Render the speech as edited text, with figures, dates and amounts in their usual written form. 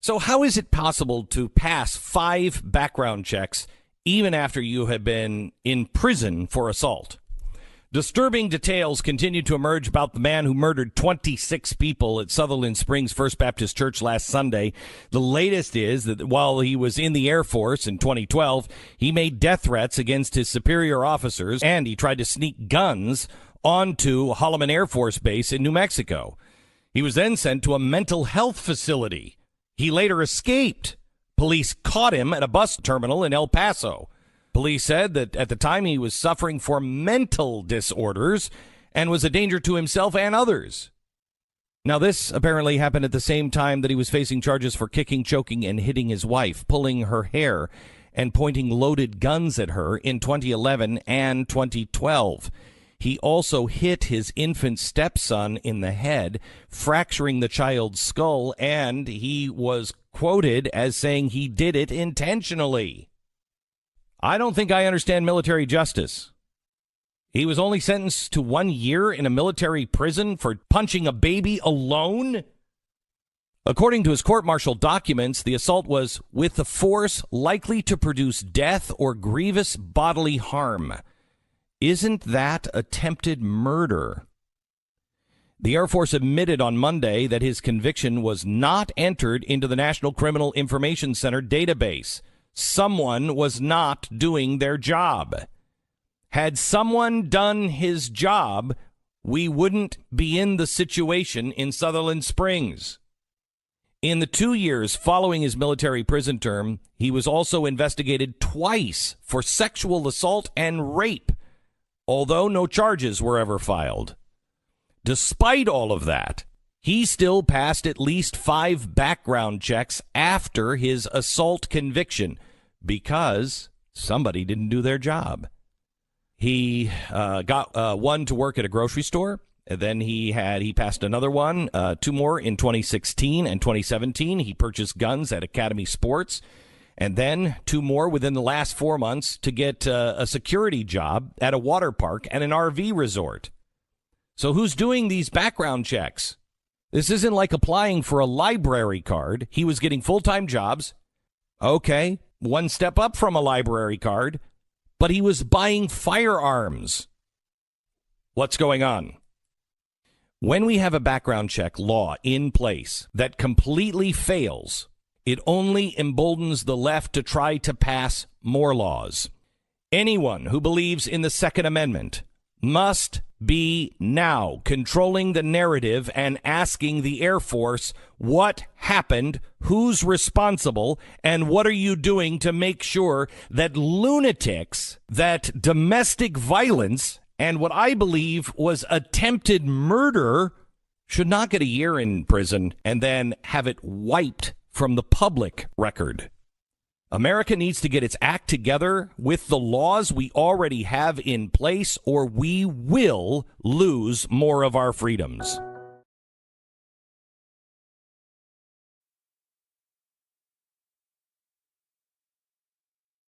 So how is it possible to pass 5 background checks even after you have been in prison for assault? Disturbing details continue to emerge about the man who murdered 26 people at Sutherland Springs First Baptist Church last Sunday. The latest is that while he was in the Air Force in 2012, he made death threats against his superior officers, and he tried to sneak guns onto Holloman Air Force Base in New Mexico. He was then sent to a mental health facility. He later escaped. Police caught him at a bus terminal in El Paso. Police said that at the time he was suffering from mental disorders and was a danger to himself and others. Now, this apparently happened at the same time that he was facing charges for kicking, choking, and hitting his wife, pulling her hair, and pointing loaded guns at her in 2011 and 2012. He also hit his infant stepson in the head, fracturing the child's skull, and he was quoted as saying he did it intentionally. I don't think I understand military justice. He was only sentenced to 1 year in a military prison for punching a baby alone? According to his court-martial documents, the assault was with a force likely to produce death or grievous bodily harm. Isn't that attempted murder? The Air Force admitted on Monday that his conviction was not entered into the National Criminal Information Center database. Someone was not doing their job. Had someone done his job, we wouldn't be in the situation in Sutherland Springs. In the 2 years following his military prison term, he was also investigated twice for sexual assault and rape, although no charges were ever filed. Despite all of that, he still passed at least 5 background checks after his assault conviction because somebody didn't do their job. He got one to work at a grocery store. And then he passed another one, 2 more in 2016 and 2017. He purchased guns at Academy Sports. And then 2 more within the last 4 months to get a security job at a water park and an RV resort. So who's doing these background checks? This isn't like applying for a library card. He was getting full-time jobs. Okay, 1 step up from a library card, but he was buying firearms. What's going on? When we have a background check law in place that completely fails, it only emboldens the left to try to pass more laws. Anyone who believes in the Second Amendment must be now controlling the narrative and asking the Air Force what happened, who's responsible, and what are you doing to make sure that lunatics, that domestic violence, and what I believe was attempted murder should not get a year in prison and then have it wiped from the public record. America needs to get its act together with the laws we already have in place, or we will lose more of our freedoms.